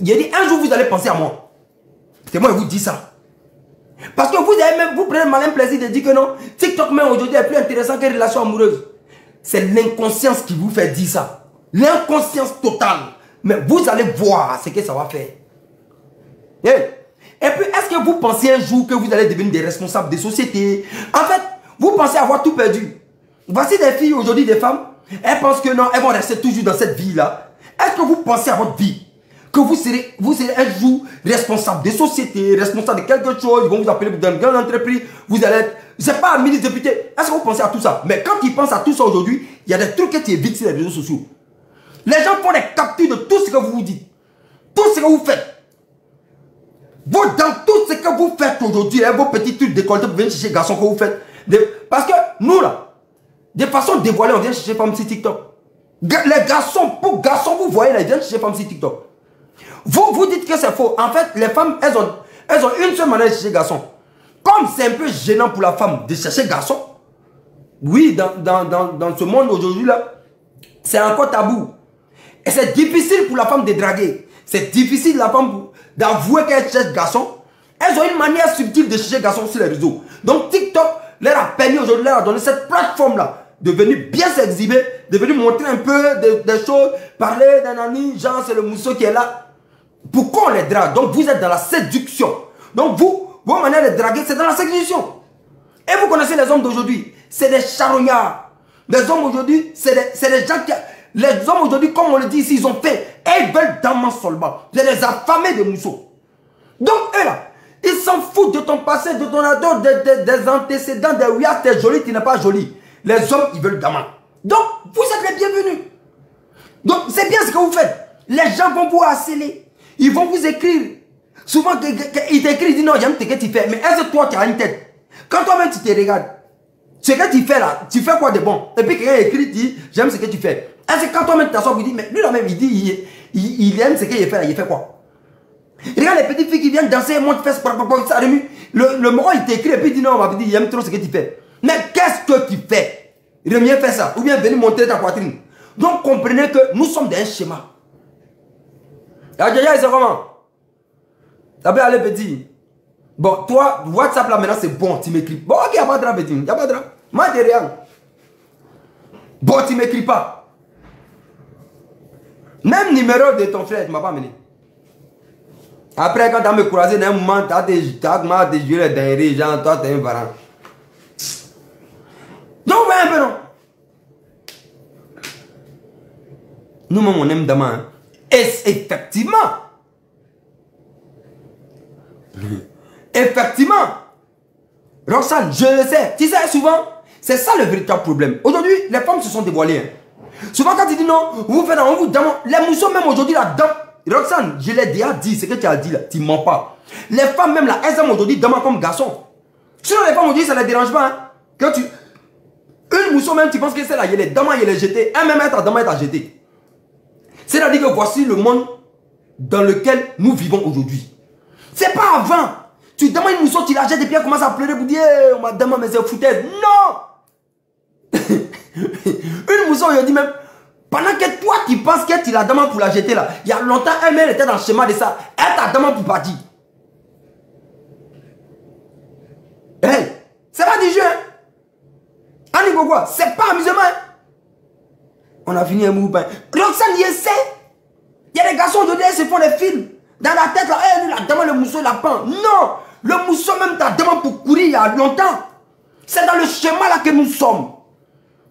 Il a dit, un jour vous allez penser à moi. C'est moi qui vous dis ça. Parce que vous prenez le malin plaisir de dire que non, TikTok même aujourd'hui est plus intéressant qu'une relation amoureuse. C'est l'inconscience qui vous fait dire ça. L'inconscience totale. Mais vous allez voir ce que ça va faire. Et puis, est-ce que vous pensez un jour que vous allez devenir des responsables des sociétés? En fait, vous pensez avoir tout perdu. Voici des filles aujourd'hui, des femmes, elles pensent que non, elles vont rester toujours dans cette vie-là. Est-ce que vous pensez à votre vie? Que vous serez un jour responsable des sociétés, responsable de quelque chose, ils vont vous appeler dans une grande entreprise, vous allez être, je sais pas, ministre député. Est-ce que vous pensez à tout ça? Mais quand ils pensent à tout ça aujourd'hui, il y a des trucs que tu évites sur les réseaux sociaux. Les gens font des captures de tout ce que vous vous dites. Tout ce que vous faites. Vous, dans tout ce que vous faites aujourd'hui, vos petits trucs décolletés, vous venez chercher garçons que vous faites. Parce que nous là, de façon dévoilée, on vient chercher femmes sur TikTok. Les garçons, pour garçons, vous voyez là, ils viennent chercher femmes sur TikTok. Vous dites que c'est faux. En fait, les femmes, elles ont une seule manière de chercher garçon. Comme c'est un peu gênant pour la femme de chercher garçon, oui, dans ce monde aujourd'hui là, c'est encore tabou. Et c'est difficile pour la femme de draguer. C'est difficile pour la femme d'avouer qu'elle cherche garçon. Elles ont une manière subtile de chercher garçon sur les réseaux. Donc TikTok leur a permis aujourd'hui, leur a donné cette plateforme là de venir bien s'exhiber, de venir montrer un peu des choses, parler d'un ami, genre c'est le mousseau qui est là. Pourquoi on les drague? Donc vous êtes dans la séduction. Donc vos manières de draguer, c'est dans la séduction. Et vous connaissez les hommes d'aujourd'hui, c'est des charognards. Les hommes aujourd'hui, c'est des gens qui... Les hommes aujourd'hui, comme on le dit ici, ils ont fait, et ils veulent damas seulement. C'est des affamés de mousseaux. Donc eux là, ils s'en foutent de ton passé, de ton ado, des antécédents, de oui, t'es joli, tu n'es pas joli. Les hommes, ils veulent damas. Donc, vous êtes les bienvenus. Donc, c'est bien ce que vous faites. Les gens vont vous harceler. Ils vont vous écrire. Souvent, ils t'écrivent, ils disent non, j'aime ce que tu fais. Mais est-ce que toi, tu as une tête? Quand toi-même, tu te regardes, ce que tu fais là, tu fais quoi de bon? Et puis, quelqu'un écrit, dit, j'aime ce que tu fais. Est-ce que quand toi-même, tu t'assois, tu dis, mais lui là-même, il dit, il aime ce qu'il fait là, il fait quoi? Regarde les petites filles qui viennent danser, montent fesses, ça remue. Le moment, il t'écrit et puis il dit non, on m'a dit, il aime trop ce que tu fais. Mais qu'est-ce que tu fais? Il aime bien faire ça. Ou bien venir montrer ta poitrine. Donc comprenez que nous sommes dans un schéma. Déjà, c'est comment? Ça peut aller petit. Bon, toi, WhatsApp là maintenant c'est bon, tu m'écris. Bon, ok, il n'y a pas de drap petit. Il n'y a pas de drap. Moi, je rien. Bon, tu m'écris pas. Même numéro de ton frère, tu ne m'as pas amené. Après, quand tu as me croisé dans un moment, tu as des yeux derrière, genre, toi, tu es un parent. Donc, ouais, un peu non. Nous-mêmes, on aime Dama. Hein. Et effectivement. Effectivement. Roxane, je le sais. Tu sais, souvent, c'est ça le véritable problème. Aujourd'hui, les femmes se sont dévoilées. Hein. Souvent, quand tu dis non, vous faites on vous demande. Les mousseaux, même aujourd'hui, là-dedans. Roxane, je l'ai déjà dit, ce que tu as dit là, tu ne mens pas. Les femmes même là, elles aiment aujourd'hui Dama comme garçon. Sinon les femmes aujourd'hui, ça ne les dérange pas. Hein. Quand tu... Une mousseau même, tu penses que c'est là, il y a les Dama, il y a les jetés. Un même être Dama est à jeter. C'est-à-dire que voici le monde dans lequel nous vivons aujourd'hui. C'est pas avant. Tu demandes une mousseau, tu la jettes et puis elle commence à pleurer pour dire oh, madame, mais c'est foutaise. Non. Une mousseau, il dit même, pendant que toi tu penses que tu la demandes pour la jeter là, il y a longtemps, elle était dans le schéma de ça. Elle t'a demandé pour partir. Hey, c'est pas du jeu. Hein? Annie quoi? C'est pas amusement. Hein? On a fini un mouvement. Roxane, il sait. Il y a des garçons aujourd'hui, ils se font des films. Dans la tête là, hey, la demande le mousseau, la pend. Non, le mousseau même t'a demandé pour courir il y a longtemps. C'est dans le schéma là que nous sommes.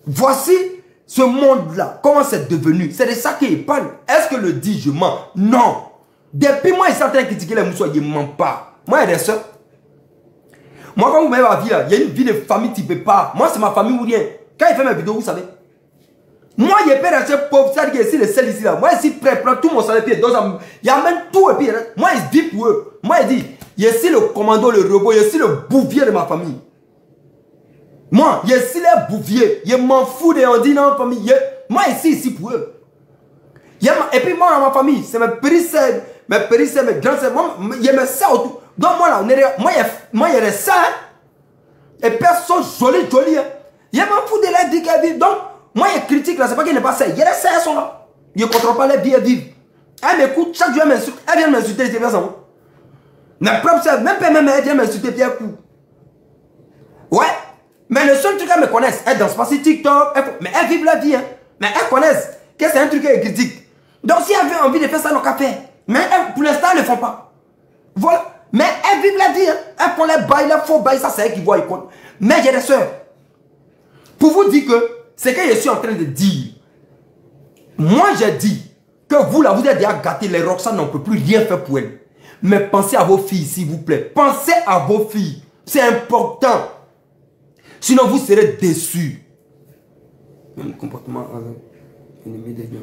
Voici ce monde-là, comment c'est devenu. C'est de ça qu'il parle. Est-ce que le dit, je mens? Non. Depuis moi, ils sont en train de critiquer les mousseaux, ils ne mentent pas. Moi, il y a des soeurs. Moi, quand vous mettez ma vie là, il y a une vie de famille, tu ne peux pas. Moi, c'est ma famille ou rien. Quand il fait mes vidéos, vous savez. Moi, je peux rester pauvre, c'est-à-dire que ici, le sel ici là. Moi, ici, prêt, prends tout mon salaire, puis il y a même tout, et puis moi, il se dit pour eux. Moi, il dit, il y a ici le commando, le robot, il y a ici le bouvier de ma famille. Moi, il y a ici les bouviers. Je m'en fous de on dit non, famille. Moi, ici pour eux. Et puis, moi, dans ma famille, c'est mes petits sœurs, mes grands sœurs. Il y a mes sœurs autour. Donc, moi, là, moi, il y a des sœurs. Et personne joli. Hein. Je m'en fous de leur dire qu'elles vivent. Donc, moi, je critique là, c'est pas qu'ils n'est pas sœurs. Il y a des sœurs qui sont là. Ils ne contrôlent pas les vie et vivre. Elle m'écoute, chaque jour elle vient m'insulter, c'est bien ça. Ma propre soeur, même elle vient m'insulter, puis elle court. Ouais, mais le seul truc qu'elle me connaisse, elle danse pas sur TikTok, mais elle vit la vie, hein. Mais elle connaissent que c'est un truc qu'elle critique. Donc si elle avait envie de faire ça, elle n'a qu'à faire. Mais elle, pour l'instant, elles ne le font pas. Voilà. Mais elles vivent la vie, hein. Elles font les bails, les faux bails, ça c'est elles qui voient, ils comptent. Mais j'ai des soeurs. Pour vous dire que, ce que je suis en train de dire, moi j'ai dit que vous là, vous êtes déjà gâtés, les Roxane n'en peut plus rien faire pour elles. Mais pensez à vos filles, s'il vous plaît. Pensez à vos filles. C'est important. Sinon, vous serez déçus. Même comportement avec l'ennemi des gens.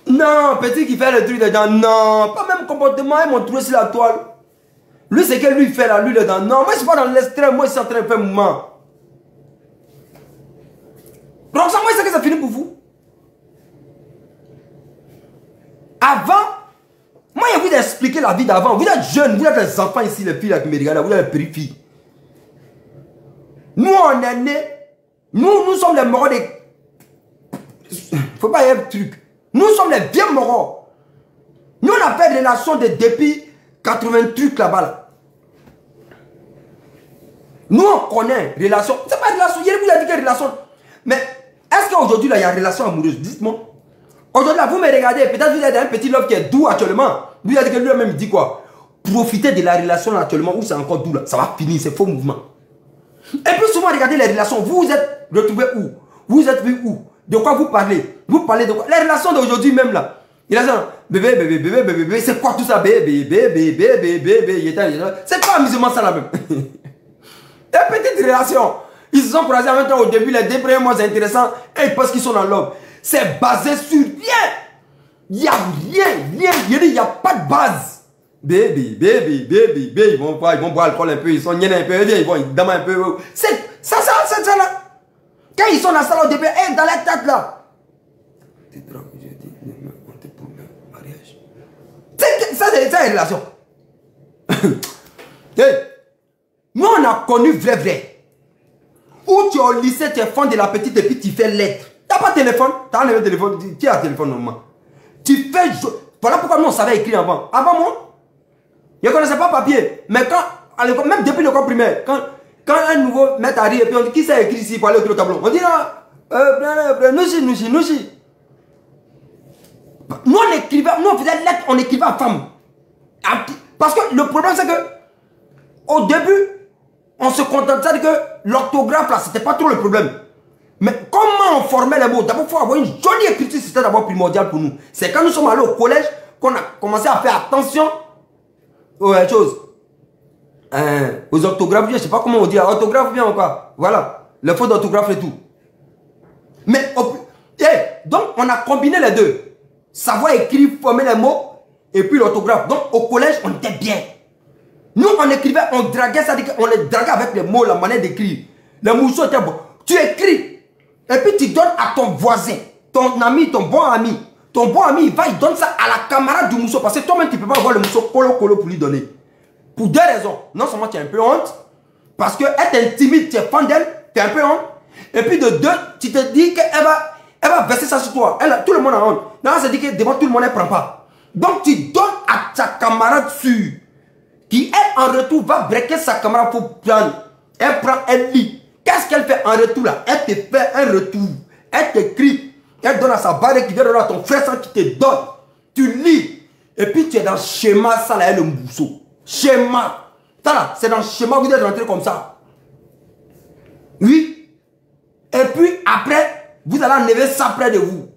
Non, petit qui fait le truc dedans. Non, pas même comportement. Ils m'ont trouvé sur la toile. Lui, c'est que lui fait là, lui dedans. Non, moi, je suis pas dans l'extrême. Moi, je suis en train de faire mouvement. Donc, ça, moi, c'est que ça finit pour vous. Avant, moi, je vais vous expliquer la vie d'avant. Vous êtes jeunes, vous êtes les enfants ici, les filles là qui me regardent. Vous êtes les périphéries. Nous, on est nés. Nous sommes les morts des. Faut pas y avoir de truc. Nous sommes les vieux morts. Nous, on a fait des relations depuis 80 trucs là-bas. Là. Nous, on connaît relation. C'est pas relation. Il vous a dit que relation. Mais est-ce qu'aujourd'hui, il y a relation amoureuse? Dites-moi. Aujourd'hui, là, vous me regardez. Peut-être que vous êtes un petit love qui est doux actuellement. Lui, il a dit que lui-même dit quoi? Profitez de la relation actuellement où c'est encore doux là. Ça va finir, c'est faux mouvement. Et puis souvent, regardez les relations. Vous vous êtes retrouvés où? Vous êtes vus où? De quoi vous parlez? Vous parlez de quoi? Les relations d'aujourd'hui même là. Il a dit, bébé, bébé, bébé, bébé, bébé, c'est quoi tout ça? Bébé, bébé, bébé, bébé, c'est pas amusement ça là même. Des petites relations. Ils se sont croisés en même temps au début, les 2 premiers mois c'est intéressant. Et parce qu'ils sont dans l'homme. C'est basé sur rien. Il n'y a rien. Il n'y a pas de base. Bébé, bébé, bébé, bébé, ils vont boire l'alcool un peu, ils sont niais un peu, ils vont damer un peu. C'est ça là. Quand ils sont dans la salle au début, dans la tête là. Ça c'est une relation. Hey, nous on a connu vrai. Où tu es au lycée, tu es fan de la petite et puis tu fais lettre. Tu n'as pas de téléphone, tu as enlevé le téléphone, tu as un téléphone normalement. Tu fais. Voilà pourquoi nous on savait écrire avant. Avant moi. Je ne connaissais pas papier. Mais quand, même depuis le cours primaire, quand un nouveau maître arrive et puis on dit qui sait écrire ici pour aller écrire au tableau, on dit là, nous. Nous on écrivait, nous on faisait lettre, on écrivait à femme. Parce que le problème c'est que, au début, on se contentait que l'orthographe là, c'était pas trop le problème. Mais comment on formait les mots? D'abord, il faut avoir une jolie écriture, c'était d'abord primordial pour nous. C'est quand nous sommes allés au collège qu'on a commencé à faire attention aux choses. Aux orthographes, je ne sais pas comment on dit, orthographe bien ou quoi. Voilà, le faute d'orthographe et tout. Mais, donc, on a combiné les deux. Savoir écrire, former les mots, et puis l'orthographe. Donc, au collège, on était bien. Nous, on écrivait, on draguait, ça dit qu'on les draguait avec les mots, la manière d'écrire. Les mousseaux étaient bons. Tu écris, et puis tu donnes à ton voisin, ton ami, ton bon ami. Ton bon ami, il donne ça à la camarade du mousseau. Parce que toi-même, tu ne peux pas avoir le mousseau colo pour lui donner. Pour 2 raisons. Non seulement tu as un peu honte, parce qu'elle t'intimide, tu es fan d'elle, tu as un peu honte. Et puis de 2, tu te dis qu'elle va verser ça sur toi. Tout le monde a honte. Non, ça dit que devant tout le monde, elle ne prend pas. Donc tu donnes à ta camarade sûre, qui elle en retour va breaker sa camarade pour prendre. Elle prend, elle lit. Qu'est-ce qu'elle fait en retour là? Elle te fait un retour. Elle t'écrit. Elle donne à sa barre qui vient donner à ton frère ça qui te donne. Tu lis. Et puis tu es dans le schéma, ça là, le mousseau. Schéma. Ça là, c'est dans le schéma, vous êtes rentré comme ça. Oui. Et puis après, vous allez enlever ça près de vous.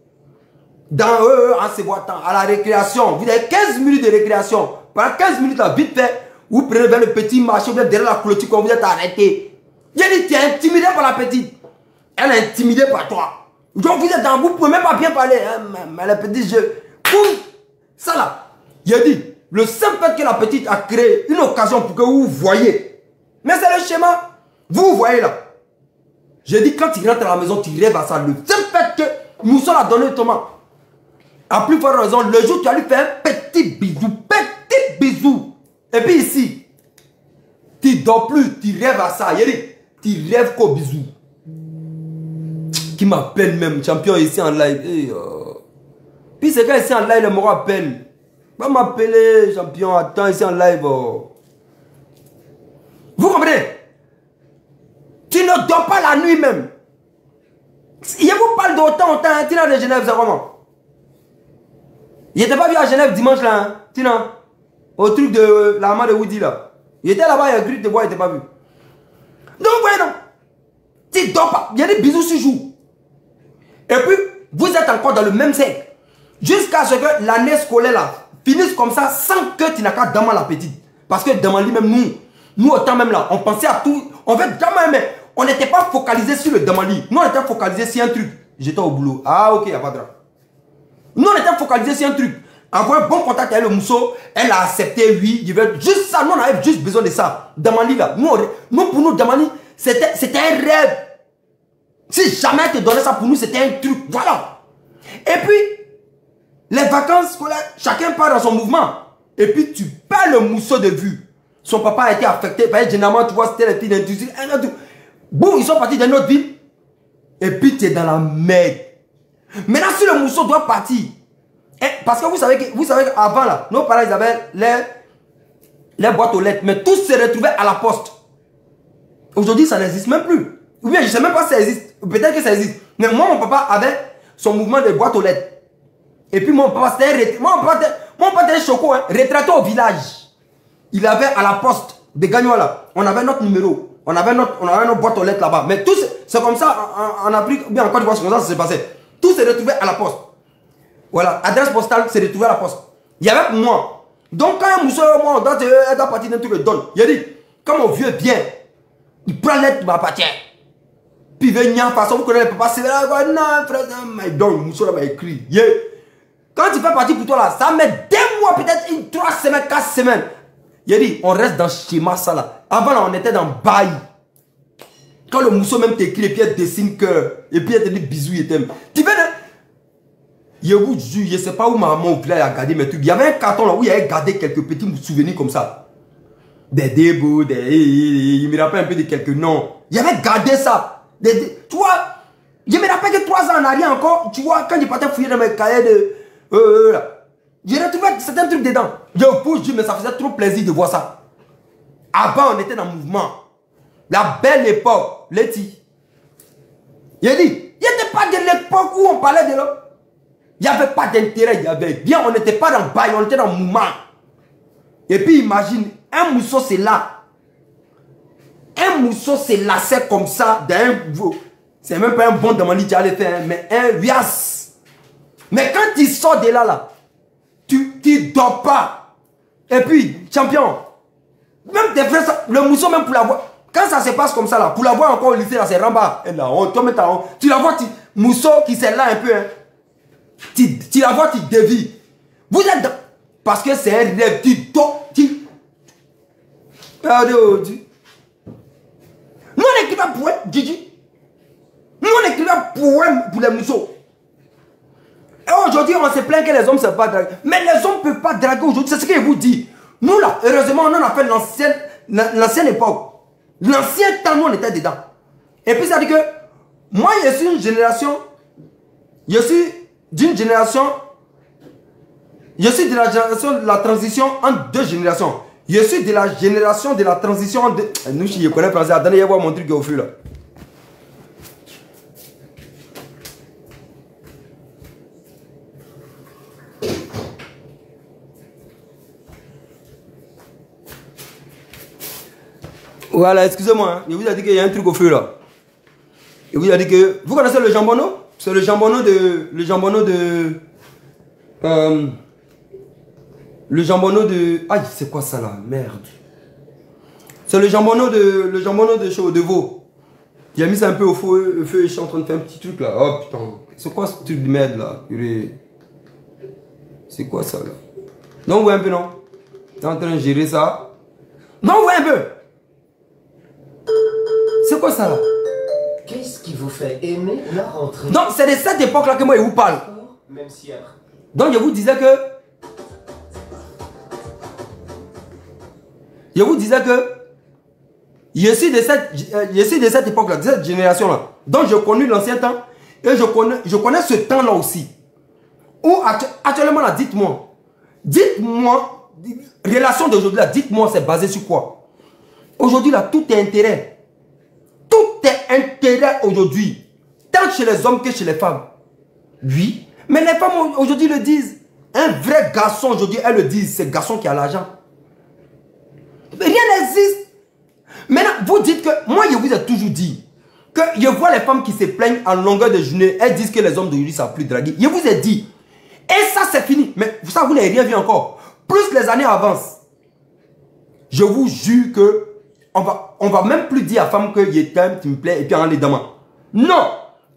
Dans en se voitant, à la récréation. Vous avez 15 minutes de récréation. Pendant 15 minutes là, vite fait, vous prenez vers le petit marché, vous êtes derrière la clôture quand vous êtes arrêté. J'ai dit, tu es intimidé par la petite. Elle est intimidée par toi. Donc vous êtes dans, vous ne pouvez même pas bien parler. Hein, mais la petite, ça là, j'ai dit, le simple fait que la petite a créé une occasion pour que vous voyez. Mais c'est le schéma. Vous voyez là. J'ai dit, quand tu rentres à la maison, tu rêves à ça. Le simple fait que nous sommes à donner Thomas. À plus forte raison, le jour où tu as lui fait un petit bisou. Et puis ici, tu ne dors plus, tu rêves à ça. J'ai dit, tu rêves qu'au bisou. Qui m'appelle même champion ici en live. Puis c'est quand ici en live, le moro appelle. Va m'appeler, champion, attends ici en live. Oh. Vous comprenez? Tu ne dors pas la nuit même. Je vous parle d'autant, tu n'as de Genève, c'est comment? Il n'était pas vu à Genève dimanche là, hein? Tu n'as? Au truc de la maman de Woody là. Il était là-bas, il a grille de bois, il n'était pas vu. Donc, voyez donc. Tu ne dors pas. Il y a des bisous sur jour. Et puis, vous êtes encore dans le même cercle. Jusqu'à ce que l'année scolaire là finisse comme ça sans que tu n'as qu'à demander la petite. Parce que demander lui-même, nous autant même là, on pensait à tout. En fait, mais on n'était pas focalisé sur le demandé. Nous, on était focalisé sur un truc. J'étais au boulot. Ah, ok, il n'y a pas de drame. Nous, on était focalisé sur un truc. Avoir un bon contact avec le mousseau, elle a accepté, oui. Juste ça, nous, on avait juste besoin de ça. Damani là. Nous pour nous, Damani, c'était un rêve. Si jamais elle te donnait ça pour nous, c'était un truc. Voilà. Et puis, les vacances scolaires, chacun part dans son mouvement. Et puis, tu perds le mousseau de vue. Son papa a été affecté. Généralement, tu vois, c'était les filles d'industrie. Boum, ils sont partis dans notre ville. Et puis, tu es dans la merde. Maintenant, si le mousseau doit partir, parce que vous savez qu'avant, là, nos parents, ils avaient les boîtes aux lettres. Mais tout se retrouvait à la poste. Aujourd'hui, ça n'existe même plus. Ou bien, je ne sais même pas si ça existe. Peut-être que ça existe. Mais moi, mon papa avait son mouvement de boîte aux lettres. Et puis, mon papa, c'était mon papa était choco, hein, retraité au village. Il avait à la poste de Gagnon, là. On avait notre numéro. On avait notre boîte aux lettres là-bas. Mais tout, c'est comme ça en Afrique, ou bien en Côte d'Ivoire, c'est comme ça que ça s'est passé. Tout se retrouvait à la poste. Voilà, adresse postale se retrouvait à la poste. Il y avait pour moi. Donc, quand un mousseau, moi, elle doit partir d'un truc, le donne. Il a dit, quand mon vieux vient, il prend l'aide, ma partir. Puis il veut n'y façon, vous connaissez le papa, c'est là, non, frère, il donne, le mousseau là m'a écrit. Yeah. Quand il fait partie pour toi là, ça met 2 mois, peut-être 3 semaines, 4 semaines. Il a dit, on reste dans ce schéma ça là. Avant là, on était dans bail. Quand le mousseau même t'écrit et puis elle dessine cœur, et puis elle te dit bisous, il t'aime. Tu veux, je vous jure, je ne sais pas où maman ou a gardé mes trucs. Il y avait un carton là où il avait gardé quelques petits souvenirs comme ça. Des débouts, il me rappelle un peu de quelques noms. Il avait gardé ça. Tu vois, je me rappelle que 3 ans en arrière encore, tu vois, quand je partais fouiller dans mes cahiers de... j'ai retrouvé certains trucs dedans. Je vous jure, mais ça faisait trop plaisir de voir ça. Avant, on était dans le mouvement. La belle époque, Letty. Il a dit, il n'y était pas de l'époque où on parlait de l'homme. Il n'y avait pas d'intérêt, il y avait bien, on n'était pas dans le bail, on était dans le mouvement. Et puis imagine, un mousseau c'est là. Un mousseau c'est lacé comme ça, c'est même pas un bon demandé que tu allais faire, mais un rias. Mais quand tu sors de là, tu ne dors pas. Et puis, champion, même tes frères, le mousseau même pour la voir, quand ça se passe comme ça là, pour la voir encore au lycée là, c'est Ramba. Et là, tu la vois, mousseau qui s'est là un peu, hein. Tu la vois, tu dévis. Vous êtes dans... Parce que c'est un rêve. Regardez, nous on écrit un poème, Gigi. Nous on écrit un poème pour les mousseaux. Et aujourd'hui, on se plaint que les hommes ne savent pas draguer. Mais les hommes ne peuvent pas draguer aujourd'hui. C'est ce que je vous dis. Nous là, heureusement, on en a fait l'ancienne époque. L'ancien temps, nous on était dedans. Et puis ça dit que moi, je suis une génération. Je suis d'une génération, je suis de la génération de la transition entre 2 générations. Je suis de la génération de la transition entre 2... Nous, je connais français. Attendez, je vais voir mon truc au fil là. Voilà, excusez-moi. Hein. Je vous ai dit qu'il y a un truc au fil là. Je vous ai dit que... Vous connaissez le jambonneau? C'est le jambonneau de... Le jambonneau de... Aïe, c'est quoi ça là? Merde. C'est le jambonneau de veau. J'ai mis ça un peu au feu et je suis en train de faire un petit truc là. Oh putain. C'est quoi ce truc de merde là? C'est quoi ça là? Non, vous voyez un peu, non? T'es en train de gérer ça. Non, vous voyez un peu? C'est quoi ça là? Qu'est-ce qui vous fait aimer la rentrée? Donc c'est de cette époque là que moi je vous parle. Même si après. Donc je vous disais que... Je vous disais que... Je suis de cette époque là, de cette génération là. Donc je connais l'ancien temps. Et je connais ce temps là aussi. Ou actuellement là, dites-moi. Dites-moi, relation d'aujourd'hui là, dites-moi, c'est basé sur quoi? Aujourd'hui là, tout est intérêt. Tout est intérêt aujourd'hui. Tant chez les hommes que chez les femmes. Oui. Mais les femmes aujourd'hui le disent. Un vrai garçon aujourd'hui, elles le disent. C'est le garçon qui a l'argent. Rien n'existe. Maintenant, vous dites que... Moi, je vous ai toujours dit que je vois les femmes qui se plaignent en longueur de journée. Elles disent que les hommes d'aujourd'hui ne savent plus draguer. Je vous ai dit. Et ça, c'est fini. Mais ça, vous n'avez rien vu encore. Plus les années avancent. Je vous jure que on va même plus dire à la femme que tu me plais et puis en les demande. Non.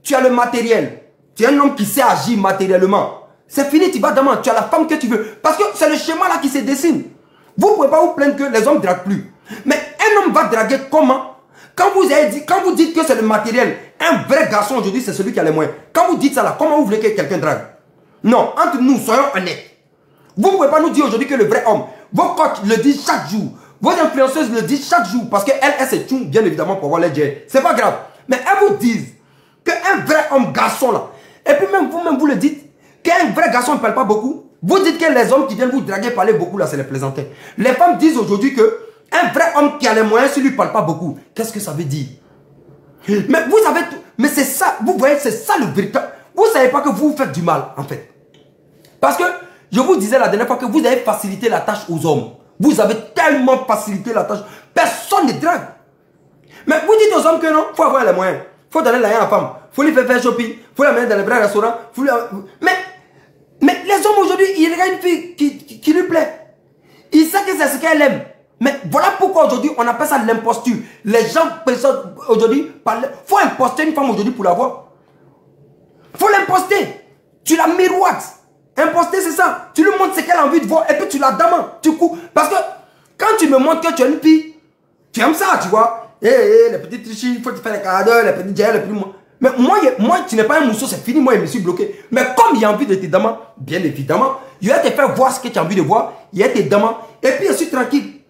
Tu as le matériel. Tu es un homme qui sait agir matériellement. C'est fini, tu vas demander. Tu as la femme que tu veux. Parce que c'est le schéma là qui se dessine. Vous ne pouvez pas vous plaindre que les hommes ne draguent plus. Mais un homme va draguer comment? Quand vous dites que c'est le matériel, un vrai garçon aujourd'hui, c'est celui qui a les moyens. Quand vous dites ça là, comment vous voulez que quelqu'un drague? Non, entre nous, soyons honnêtes. Vous ne pouvez pas nous dire aujourd'hui que le vrai homme, vos coachs le disent chaque jour. Vos influenceuses le disent chaque jour. Parce qu'elles se tuent bien évidemment pour avoir les jets. C'est pas grave. Mais elles vous disent qu'un vrai homme garçon là, et puis même vous-même vous le dites, qu'un vrai garçon ne parle pas beaucoup. Vous dites que les hommes qui viennent vous draguer parler beaucoup là, c'est les plaisantins. Les femmes disent aujourd'hui que un vrai homme qui a les moyens, s'il ne lui parle pas beaucoup, qu'est-ce que ça veut dire? Mais vous savez, mais c'est ça, vous voyez, c'est ça le véritable. Vous ne savez pas que vous vous faites du mal en fait. Parce que je vous disais la dernière fois que vous avez facilité la tâche aux hommes. Vous avez tellement facilité la tâche. Personne ne drague. Mais vous dites aux hommes que non, il faut avoir les moyens. Il faut donner l'argent à la femme. Il faut lui faire shopping. Il faut la mettre dans les vrais restaurants. Mais les hommes aujourd'hui, ils regardent une fille qui lui plaît. Ils savent que c'est ce qu'elle aime. Mais voilà pourquoi aujourd'hui, on appelle ça l'imposture. Les gens aujourd'hui, il faut imposter une femme aujourd'hui pour l'avoir. Il faut l'imposter. Tu la miroites. Imposter, c'est ça. Tu lui montres ce qu'elle a envie de voir et puis tu la demandes. Tu cours. Parce que quand tu me montres que tu es une fille, tu aimes ça, tu vois. Les petites tricheries, il faut te faire les cadeaux, les petits gels, les petits... Mais moi, tu n'es pas un mousseau, c'est fini, moi, je me suis bloqué. Mais comme il y a envie de te demander, bien évidemment, je vais te faire voir ce que tu as envie de voir, il va te demander, et puis je suis tranquille.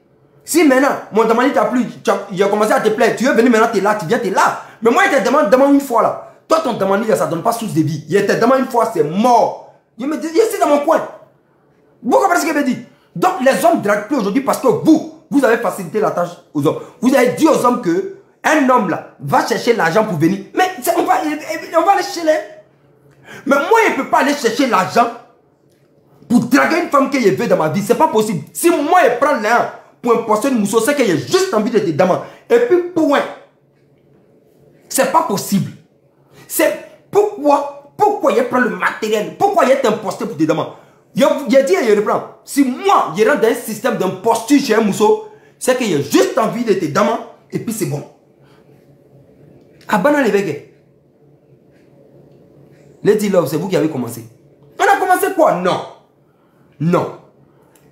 Si maintenant, mon demande t'a plu, il a commencé à te plaire, tu veux venir maintenant, tu es là, tu viens, tu es là. Mais moi, il te demande une fois là. Toi, ton demande, ça ne donne pas source de vie. Il te demande une fois, c'est mort. Je me dis, je suis dans mon coin. Vous comprenez ce que je veux dire? Donc, les hommes ne draguent plus aujourd'hui parce que vous avez facilité la tâche aux hommes. Vous avez dit aux hommes que un homme là va chercher l'argent pour venir. Mais on va aller chercher les... Mais moi, je ne peux pas aller chercher l'argent pour draguer une femme que je veux dans ma vie. C'est pas possible. Si moi, je prends l'argent pour imposter une mousseau, c'est que j'ai juste envie de te demander. Et puis, point. C'est pas possible. C'est pourquoi je prends le matériel? Pourquoi je t'imposter pour te demander? Je dis et je reprends. Si moi, je rentre dans un système d'imposture chez un mousseau, c'est que j'ai juste envie de te demander et puis c'est bon. Abana les vegues. Lady Love, c'est vous qui avez commencé. On a commencé quoi? Non. Non.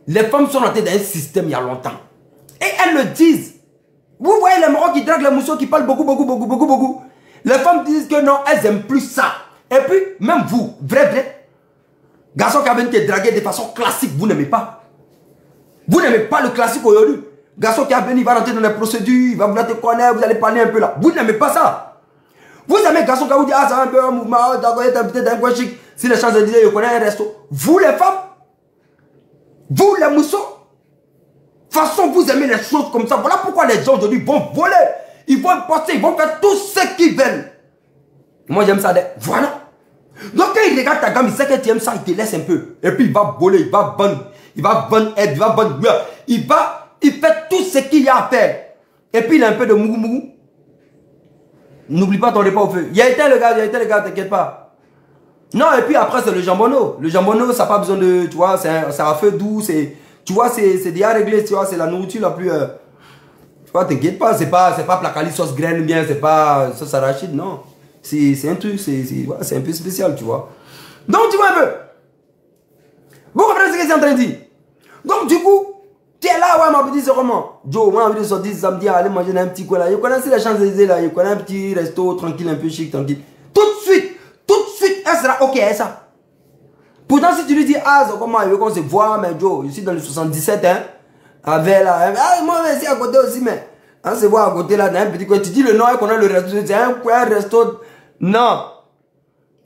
Les femmes sont rentrées dans un système il y a longtemps. Et elles le disent. Vous voyez les Marocs qui draguent les mousseaux qui parlent beaucoup. Les femmes disent que non, elles n'aiment plus ça. Et puis, même vous, vrai, garçon qui a venu te draguer de façon classique, vous n'aimez pas. Vous n'aimez pas le classique aujourd'hui. Garçon qui a venu, il va rentrer dans les procédures, il va vouloir te connaître, vous allez parler un peu là. Vous n'aimez pas ça. Vous aimez garçon qui vous dit, ah, c'est un peu un mouvement, d'accord, il est invité dans un coin chic. Si les gens se disaient, je connais un resto. Vous les femmes, vous les mousseaux, de toute façon, vous aimez les choses comme ça. Voilà pourquoi les gens aujourd'hui vont voler. Ils vont imposter, ils vont faire tout ce qu'ils veulent. Moi, j'aime ça. Voilà. Donc, quand il regarde ta gamme, il sait que tu aimes ça, il te laisse un peu. Et puis, il va voler, il va vendre aide, il va vendre beurre. Il fait tout ce qu'il y a à faire. Et puis, il a un peu de mougou. N'oublie pas ton repas au feu. Il y a été le gars, t'inquiète pas. Non, et puis après, c'est le jambonneau. Le jambonneau, ça n'a pas besoin de, tu vois, c'est un feu doux, tu vois, c'est déjà réglé, tu vois, c'est la nourriture la plus... tu vois, t'inquiète pas, c'est pas placali sauce graine bien, c'est pas sauce arachide, non. C'est un truc, c'est un peu spécial, tu vois. Donc, tu vois un peu. Vous comprenez ce que c'est en train de dire? Donc, du coup, tu es là, ouais, ma petite, c'est comment? Joe, moi, j'ai envie de sortir samedi, aller manger dans un petit coin là. Je connais les Champs-Élysées là, je connais un petit resto tranquille, un peu chic, tranquille. Tout de suite, elle sera ok, ça. Pourtant, si tu lui dis, ah, c'est comment, il veut qu'on se voit, mais Joe, je suis dans le 77, hein. Avec là, ah, moi, je suis à côté aussi, mais on se voit à côté là, dans un petit coin. Tu dis le nom et qu'on a le resto, c'est un resto. Non.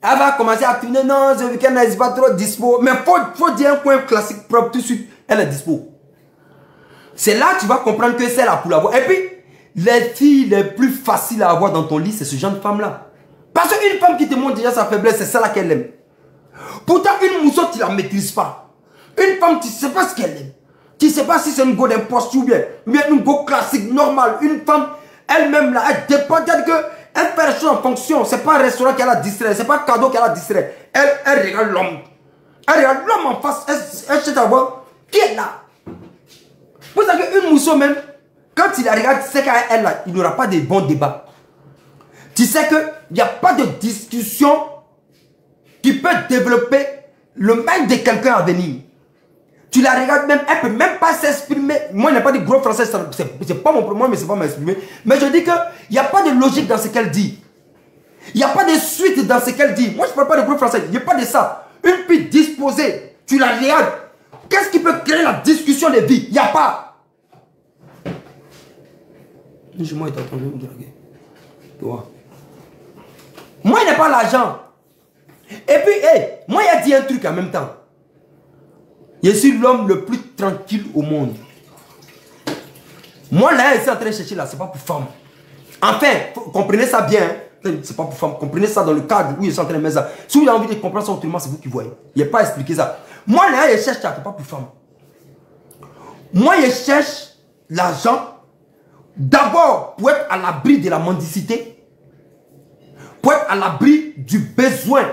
Elle va commencer à tourner, non, ce week-end, elle n'est pas trop dispo. Mais faut dire un coin classique propre tout de suite, elle est dispo. C'est là que tu vas comprendre que c'est là pour l'avoir. Et puis, les filles les plus faciles à avoir dans ton lit, c'est ce genre de femme-là. Parce qu'une femme qui te montre déjà sa faiblesse, c'est celle-là qu'elle aime. Pourtant, une mousseau, tu ne la maîtrises pas. Une femme, tu ne sais pas ce qu'elle aime. Tu ne sais pas si c'est une go d'imposture ou bien une go classique, normale. Une femme, elle-même, là, elle dépend d'elle que elle fait les choses en fonction. Ce n'est pas un restaurant qu'elle a distrait. Ce n'est pas un cadeau qu'elle a distrait. Elle regarde l'homme. Elle regarde l'homme en face. Elle cherche à voir qui est là. Vous savez qu'une mousseau même, quand il la regarde, tu sais qu'elle là, il n'y aura pas de bons débats. Tu sais qu'il n'y a pas de discussion qui peut développer le mal de quelqu'un à venir. Tu la regardes même, elle ne peut même pas s'exprimer. Moi, il n'y a pas de gros français, c'est pas mon problème, mais c'est pas m'exprimer. Mais je dis qu'il n'y a pas de logique dans ce qu'elle dit. Il n'y a pas de suite dans ce qu'elle dit. Moi, je ne parle pas de gros français, il n'y a pas de ça. Une fille disposée, tu la regardes. Qu'est-ce qui peut créer la discussion de vie? Il n'y a pas. Moi, il est en train de me draguer. Tu vois? Moi, il n'est pas l'argent. Et puis, hey, moi, il a dit un truc en même temps. Je suis l'homme le plus tranquille au monde. Moi, là, je suis en train de chercher là, c'est pas pour femme. Enfin, comprenez ça bien. Hein? C'est pas pour femme. Comprenez ça dans le cadre où je suis en train de mettre ça. Si vous avez envie de comprendre ça autrement, c'est vous qui voyez. Il n'y a pas à expliquer ça. Moi, là, je cherche ça, c'est pas pour femme. Moi, je cherche l'argent d'abord pour être à l'abri de la mendicité, pour être à l'abri du besoin.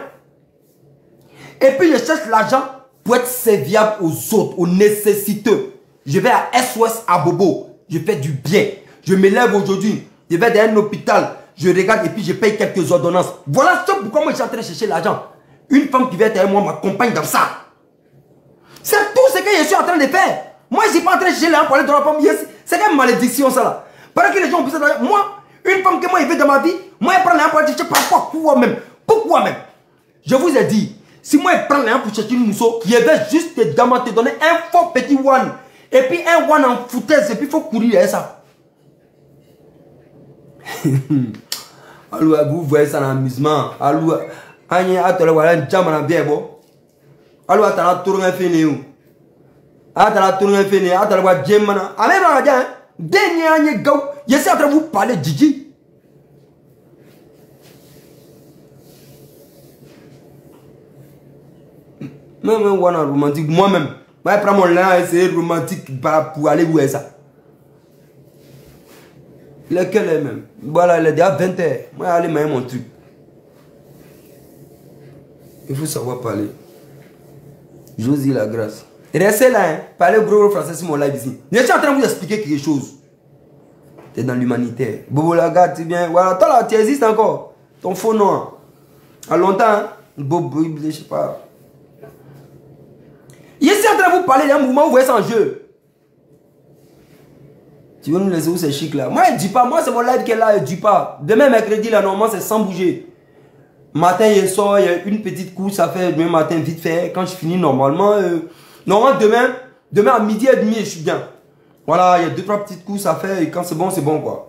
Et puis, je cherche l'argent pour être serviable aux autres, aux nécessiteux. Je vais à SOS à Bobo, je fais du bien. Je me lève aujourd'hui, je vais dans un hôpital, je regarde et puis je paye quelques ordonnances. Voilà ce pourquoi moi je suis en train de chercher l'argent. Une femme qui vient être avec moi m'accompagne dans ça. C'est tout ce que je suis en train de faire. Moi, je ne suis pas en train de chercher l'argent pour aller dans la pomme. C'est une malédiction ça là. Parce que les gens ont besoin de moi, une femme que moi je veux dans ma vie, moi je prends l'argent pour aller chercher pourquoi même. Pourquoi même? Je vous ai dit. Si moi je prends l'argent pour chercher une mousseau, je vais juste te donner un faux petit one. Et puis un one en foutaise. Et puis il faut courir avec ça. Alors vous voyez ça en amusement. Alors, alors tu as tourné un fini. Je suis en train de vous parler de Gigi. Même un one romantique, moi-même. Je prends mon lin et essayer romantique pour aller où est ça. Lequel est même? Voilà, il est déjà 20 h. Moi, je vais aller mettre mon truc. Il faut savoir parler. Josie la grâce. Restez là, hein. Parlez gros français sur mon live ici. Je suis en train de vous expliquer quelque chose. Tu es dans l'humanitaire. Bobo la garde, tu viens. Voilà, toi là, tu existes encore. Ton faux nom. À longtemps, hein. Bobo, je sais pas. Je suis en train de vous parler d'un mouvement où vous voyez ça en jeu. Tu veux nous laisser où c'est chic là? Moi, je ne dis pas. Moi, c'est mon live qui est là. Je ne dis pas. Demain, mercredi, là, normalement, c'est sans bouger. Matin, je sors, il y a une petite course à faire. Demain matin, vite fait. Quand je finis, normalement, demain à midi et demi, je suis bien. Voilà, il y a 2-3 petites courses à faire. Et quand c'est bon, quoi.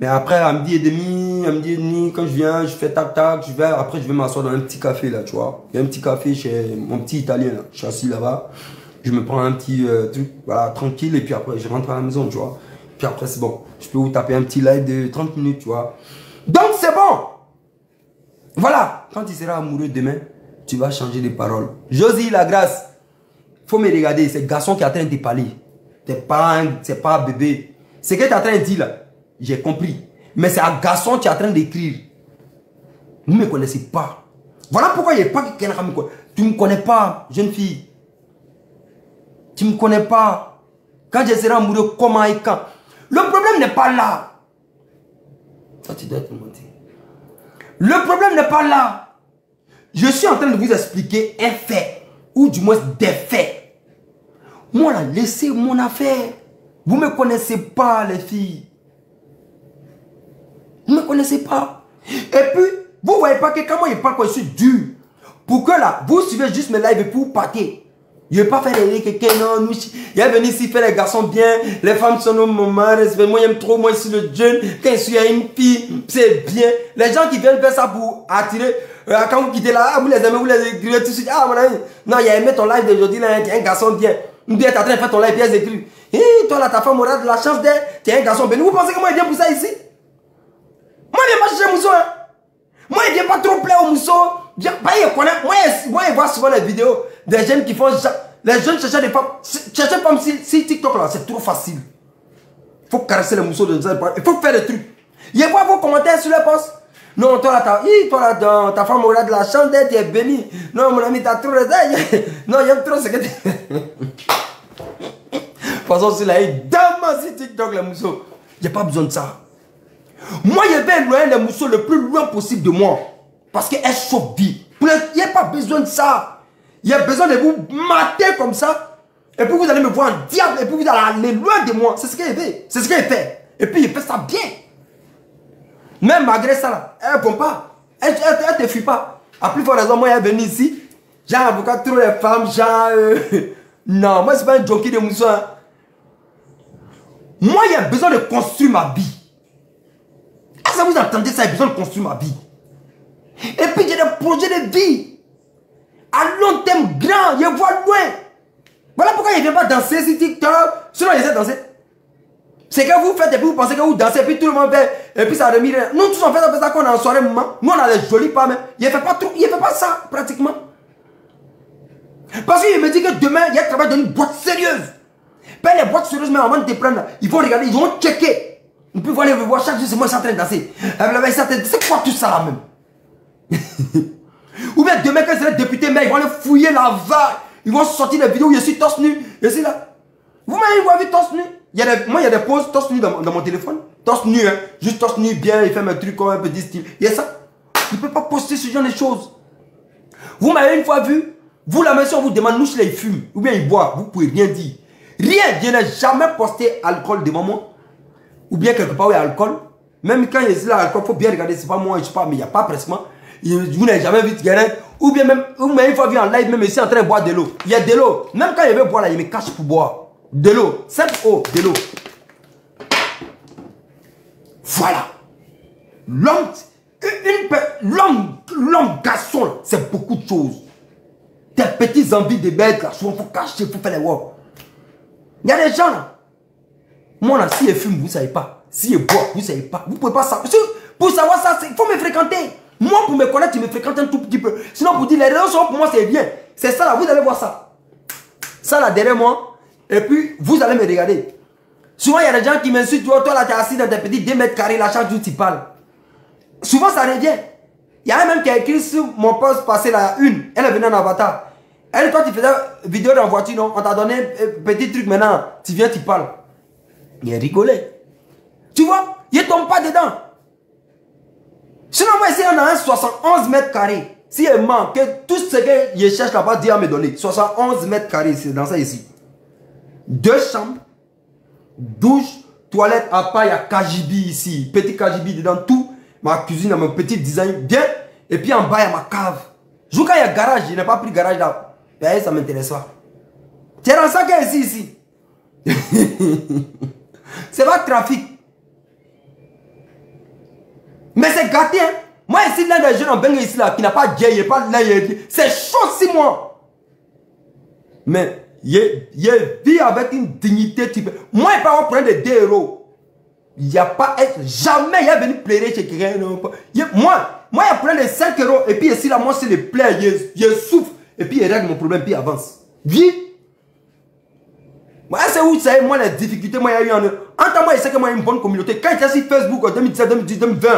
Mais après, à midi et demi, quand je viens, je fais tac-tac. Après, je vais m'asseoir dans un petit café là, tu vois. Il y a un petit café chez mon petit italien là. Je suis assis là-bas. Je me prends un petit truc, voilà, tranquille. Et puis après, je rentre à la maison, tu vois. Puis après, c'est bon. Je peux vous taper un petit live de 30 minutes, tu vois. Donc, c'est bon. Voilà. Quand tu seras amoureux demain, tu vas changer de parole. Josie, la grâce. Faut me regarder. C'est le garçon qui est en train de te parler. C'est pas un bébé. Ce que tu es en train de dire là, j'ai compris. Mais c'est un garçon qui est en train d'écrire. Vous ne me connaissez pas. Voilà pourquoi il n'y a pas quelqu'un qui me connaît. Tu ne me connais pas, jeune fille. Tu ne me connais pas. Quand je serai amoureux, comment et quand? Le problème n'est pas là. Ça, tu dois te mentir. Le problème n'est pas là. Je suis en train de vous expliquer un fait. Ou du moins des faits. Moi, là, laissez mon affaire. Vous ne me connaissez pas, les filles. Vous ne me connaissez pas. Et puis, vous ne voyez pas que quand moi, je parle que je suis dur. Pour que là, vous suivez juste mes lives pour partir. Je ne vais pas faire rire quelqu'un, non. Nous, il est venu ici faire les garçons bien. Les femmes sont nos mamans. Moi, j'aime trop. Moi, je suis le jeune. Quand je suis à une fille, c'est bien. Les gens qui viennent faire ça pour attirer Quand vous quittez là, vous les aimez, vous les écrivez tout de suite. Ah, mon ami, non, il a aimé ton live d'aujourd'hui, là, tu es un garçon bien. Ou bien tu es en train de faire ton live, bien écrit. Toi là, ta femme aura de la chance d'être, tu es un garçon bien. Vous pensez que moi, il vient pour ça ici? Moi, il vient pas chercher Mousso, hein. Moi, il vient pas trop plaire au Mousso. Moi, il voit souvent les vidéos des jeunes qui font. Les jeunes cherchent des femmes. Chercher des femmes si TikTok là, c'est trop facile. Il faut caresser les Moussos de ça. Il faut faire des trucs. Il y a quoi vos commentaires sur les posts? Non, toi là, ta femme aura de la chance d'être, tu es béni. Non, mon ami, t'as trop de ça. Non, j'aime trop ce que tu. De toute façon, c'est là, il dame sur TikTok, les Moussos. J'ai pas besoin de ça. Moi, je vais éloigner les Moussos le plus loin possible de moi. Parce qu'elles chauffent vie. Il n'y a pas besoin de ça. Il y a besoin de vous mater comme ça. Et puis vous allez me voir en diable. Et puis vous allez aller loin de moi. C'est ce qu'il fait. C'est ce qu'il fait. Et puis il fait ça bien. Même malgré ça, là, elle ne répond pas. Elle ne te fuit pas. À plus forte raison, moi, elle est venue ici. J'ai un avocat, trop les femmes, genre. Non, moi, ce n'est pas un jockey de Moussa. Hein. Moi, il y a besoin de construire ma vie. Est-ce que vous entendez ça? Il y a besoin de construire ma vie. Et puis, j'ai des projets de vie. À long terme, grand. Je vois loin. Voilà pourquoi il ne vient pas danser sur TikTok. Sinon, il essaie de danser. C'est que vous faites et puis vous pensez que vous dansez et puis tout le monde fait. Et puis ça remire. Nous tous on fait ça qu'on est en soirée moment. Nous on a des jolis pas mais il ne fait pas trop. Il ne fait pas ça pratiquement. Parce qu'il me dit que demain il y a un travail dans une boîte sérieuse. Pas les boîtes sérieuses mais avant de te prendre, ils vont regarder, ils vont checker. On peut voir chaque jour c'est moi qui suis en train de danser. C'est quoi tout ça là même? Ou bien demain quand c'est les députés mais ils vont aller fouiller la vague. Ils vont sortir des vidéos où je suis torse nu. Je suis là. Vous-même vous avez vu torse nu? Moi, il y a des poses torse nu dans mon téléphone. Torse nu, hein. Juste torse nu, bien, il fait mes trucs comme un petit style. Il y a ça. Il ne peut pas poster ce genre de choses. Vous m'avez une fois vu, vous, la maison, on vous demande, nous, si il fume, ou bien il boit, vous ne pouvez rien dire. Rien, je n'ai jamais posté alcool de moment. Ou bien quelque part où il y a alcool. Même quand il y a l'alcool, il faut bien regarder, c'est pas moi, je sais pas, mais il n'y a pas pressement. Vous n'avez jamais vu de cigarette. Ou bien même, vous m'avez une fois vu en live, même ici en train de boire de l'eau. Il y a de l'eau. Même quand il veut boire là, il me cache pour boire. De l'eau, simple eau, de l'eau. Voilà. L'homme garçon, c'est beaucoup de choses. Tes petites envies de bêtes, là, souvent il faut cacher, il faut faire les work. Il y a des gens là. Moi là, si je fume, vous ne savez pas. Si je bois, vous ne savez pas. Vous ne pouvez pas savoir. Pour savoir ça, il faut me fréquenter. Moi, pour me connaître, tu me fréquentes un tout petit peu. Sinon, pour dire les raisons pour moi, c'est bien. C'est ça là, vous allez voir ça. Ça là, derrière moi. Et puis, vous allez me regarder. Souvent, il y a des gens qui m'insultent. Toi, là, tu es assis dans tes petits 2 mètres carrés, là, chaque jour, tu parles. Souvent, ça revient. Il y a un même qui a écrit sur mon poste passé la une. Elle est venue en avatar. Elle, toi, tu faisais vidéo dans la voiture, non? On t'a donné un petit truc maintenant. Tu viens, tu parles. Il a rigolé. Tu vois? Il ne tombe pas dedans. Sinon, moi, ici, on a un 71 mètres carrés. Si il manque, tout ce que je cherche là-bas, Dieu va me donner. 71 mètres carrés, c'est dans ça ici. 2 chambres, douche, toilette à part, il y a KGB ici. Petit KGB dedans, tout. Ma cuisine, mon petit design, bien. Et puis en bas, il y a ma cave. Je quand il y a garage, je n'ai pas pris garage là. Ben, ça ne m'intéresse pas. C'est dans ça qu'il y a ici. C'est pas trafic. Mais c'est gâté, hein. Moi, ici, l'un des jeunes en Bengue ici, là, qui n'a pas de il n'y a pas de lait, c'est chaud 6 mois. Mais, il vit avec une dignité type. Moi, je peux avoir prendre des 2 euros. Il n'y a pas, jamais il est venu pleurer chez quelqu'un. Moi, il prend des 5 euros, et puis ici, là, moi, c'est le plaire, je souffre, et puis il règle mon problème, puis il avance. Vie. Moi, c'est où, vous savez, moi, les difficultés, moi, il y a eu en eux. En tant que moi, je sais que moi, il y a une bonne communauté. Quand j'étais sur Facebook en 2017, 2018, 2020,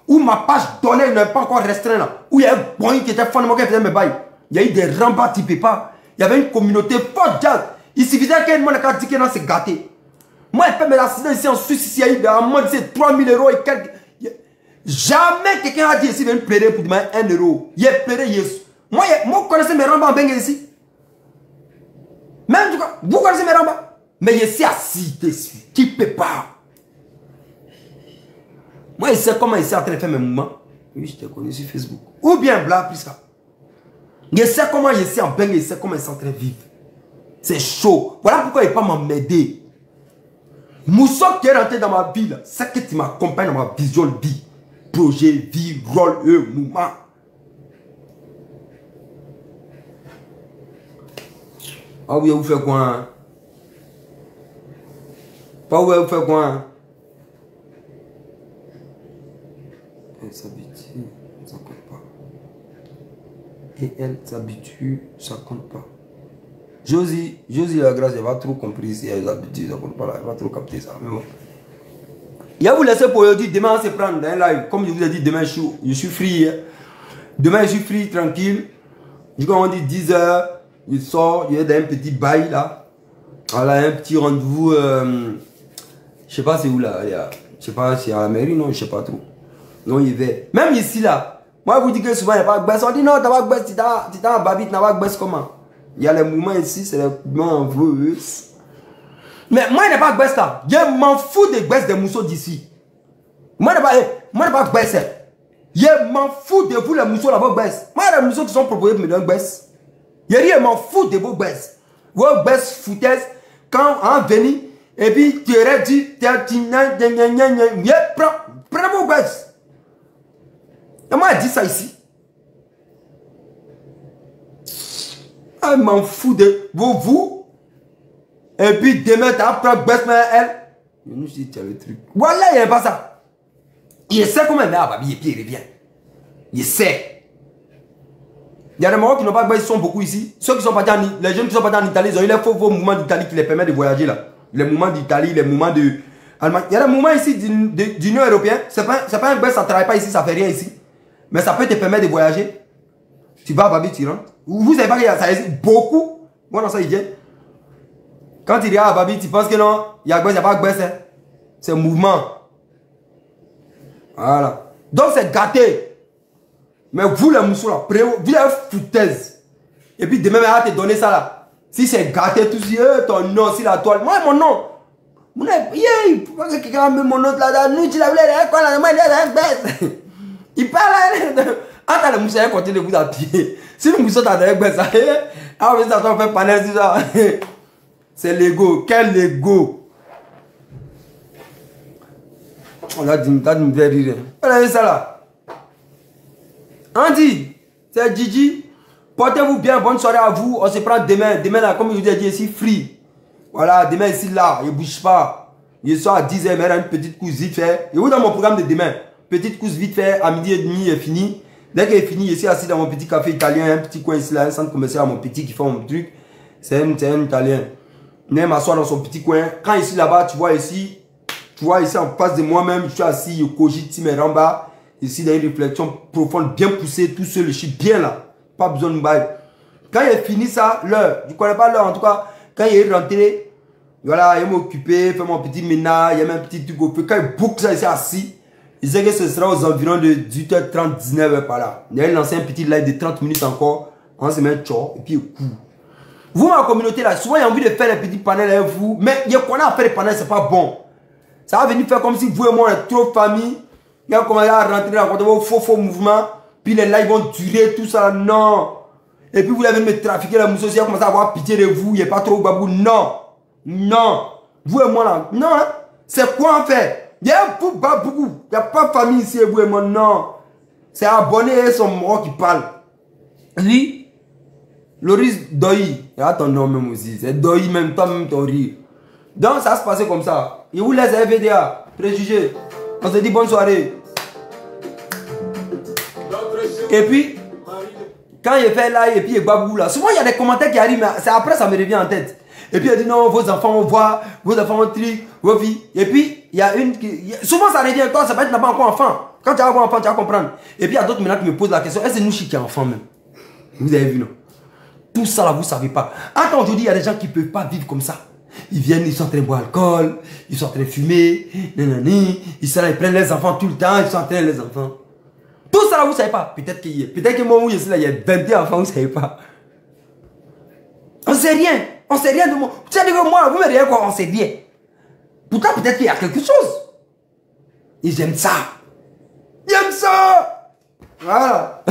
où ma page donnait n'est pas encore restreinte là, où il y a un point qui était fondamental qui faisait mes bails. Il y a eu des rembats type pas. Il y avait une communauté forte jazz. Il suffisait qu'un monde a dit que non, c'est gâté. Moi, je fais mes accidents ici en Suisse, ici, il y a eu un monde, c'est 3000 euros et quelques. Jamais quelqu'un a dit ici, il va me pleurer pour demander 1 euro. Il a pleuré, yes. Moi, je connaissais mes rembats en Bengue ici. Même, vous connaissez mes rembats. Mais je suis assis dessus. Tu ne peux pas. Moi, je sais comment il est en train de faire mes mouvements. Oui, je te connais sur Facebook. Ou bien, bla, plus ça. Je sais comment je suis en Bengue, je sais comment il est en train de vivre. C'est chaud. Voilà pourquoi il ne peut pas m'aider. Mousso qui est rentré dans ma vie, c'est que tu m'accompagnes dans ma vision de vie. Projet, vie, rôle, mouvement. Ah oui, vous faites quoi hein? Pas où vous faites quoi hein? Elle s'habitue, ça compte pas. Et elle s'habitue, ça compte pas. Josie la grâce, elle va trop compris si elle s'habitue, ça compte pas là, elle va trop capter ça. Mais bon. Il va vous laisser pour aujourd'hui, demain on se prend dans un live. Comme je vous ai dit, demain je suis free. Hein. Demain je suis free, tranquille. Je on dit 10h, je sors, il y a un petit bail là. Voilà, un petit rendez-vous. Je sais pas c'est où là. Je sais pas si c'est à la mairie, non, je sais pas trop. Non, il va. Même ici là, moi je vous dis que souvent il n'y a pas de baisse. On dit non, tu n'as pas de baisse, tu t'as un babi, tu n'as pas de baisse comment? Il y a les mouvements ici, c'est les mouvements en vue. Mais moi il n'y a pas de baisse là. Je m'en fous des baisses des mousseaux d'ici. Moi il n'y a pas de baisse. Je m'en fous de vous les mousseaux là, vos baisses. Moi les mousseaux qui sont proposés me donnent baisse. Je m'en fous de vos baisses. Vos baisses foutaises, quand on venit, et puis tu aurais dit, prends vos baisses. Et moi, elle dit ça ici. Elle m'en fout de vous. Et puis demain, tu as pris baisse, mais elle. Je nous dis, tu as le truc. Voilà, il n'y a pas ça. Il sait comment elle met à Babi et puis il revient. Il sait. Il y a des Marocains qui n'ont pas de baisse, ils sont beaucoup ici. Ceux qui sont partis les jeunes qui sont partis en Italie, ils ont eu les faux mouvements d'Italie qui les permettent de voyager là. Les mouvements d'Italie, les mouvements de Allemagne. Il y a des mouvements ici d'Union européenne. C'est pas un baisse, ça ne travaille pas ici, ça ne fait rien ici. Mais ça peut te permettre de voyager. Tu vas à Babi, tu rentres. Vous savez pas qu'il y a ça existe beaucoup. Moi, dans ça, il vient. Quand tu regardes à Babi, tu penses que non, il y a baisse, il n'y a pas de baisse. Hein. C'est un mouvement. Voilà. Donc, c'est gâté. Mais vous, les mousseaux, là, vous avez foutaise. Et puis, demain, elle va te donner ça là. Si c'est gâté, tout si ton nom, si la toile. Moi, mon nom. Mon nom, il faut pas que quelqu'un mette mon nom là. Nous, tu l'as vu, quoi, là, moi, il y a un baisse. Il parle là. Attends, le mousseur continue de vous appuyer. Si le mousseur t'a donné baisse, ça. Ah, mais ça doit faire panel, c'est ça. C'est l'ego. Quel ego. On a dit, me faire rire. Regardez ça là. Andy, c'est Gigi. Portez-vous bien, bonne soirée à vous. On se prend demain. Demain là, comme je vous ai dit, ici, free. Voilà, demain ici là, je ne bouge pas. Je sors à 10h, mais une petite course vite fait. Et vous dans mon programme de demain. Petite course vite fait, à midi et demi, est fini. Dès qu'elle est finie, je suis assis dans mon petit café italien, un petit coin ici là, un centre commercial à mon petit qui fait mon truc. C'est un italien. Je vais m'asseoir dans son petit coin. Quand ici là-bas, tu vois ici en face de moi-même, je suis assis, je cogite mes rambas. Ici, dans une réflexion profonde, bien poussée, tout seul, je suis bien là. Pas besoin de bail. Quand il est fini ça, l'heure, je ne connais pas l'heure en tout cas, quand il est rentré, voilà, il m'a occupé, fait mon petit ménage, il y a même un petit truc au feu. Quand il boucle ça, il s'est assis. Il sait que ce sera aux environs de 18h30, 19h par là. Il a lancé un petit live de 30 minutes encore. On se met un tchor et puis il court. Vous, ma communauté là, souvent il y a envie de faire les petits panels avec vous, mais il y a qu'on a à faire les panels, c'est pas bon. Ça va venir faire comme si vous et moi on est trop famille. Il y a commencé à rentrer dans vos faux mouvements, puis les lives vont durer, tout ça, non. Et puis vous allez me trafiquer la mousse aussi, il a commencé à avoir pitié de vous, il n'y a pas trop babou, non. Non. Vous et moi là, non, hein? C'est quoi en fait? Il y a beaucoup, il n'y a pas de famille ici, vous et moi, non. C'est abonné et son mort qui parle. Lui, Loris Doi, il a ton nom même aussi, c'est Doi même, toi-même ton rire. Donc ça se passait comme ça. Il vous laisse FVDA, préjugé. On se dit bonne soirée. Et puis, quand il fait là, et puis il babou là, souvent il y a des commentaires qui arrivent, mais c'est après ça me revient en tête. Et puis il dit non, vos enfants vont voir, vos enfants vont trier, vos filles. Et puis il y a une qui. Souvent ça revient, toi, ça peut être pas encore enfant. Quand tu vas avoir enfant, tu vas comprendre. Et puis il y a d'autres maintenant qui me posent la question, est-ce que nous qui est enfant même? Vous avez vu, non? Tout ça là, vous ne savez pas. Attends, aujourd'hui, il y a des gens qui ne peuvent pas vivre comme ça. Ils viennent, ils sont en train de boire alcool, ils sont en train de fumer, ils sont là, ils prennent les enfants tout le temps, ils sont en train de les enfants. Tout ça là, vous ne savez pas. Peut-être que moi, je suis là, il y a 21 enfants, vous ne savez pas. On ne sait rien. On ne sait rien de moi. Vous savez que moi, vous me direz quoi, on ne sait rien. Pourtant, peut-être qu'il y a quelque chose. Ils aiment ça. Ils aiment ça. Voilà.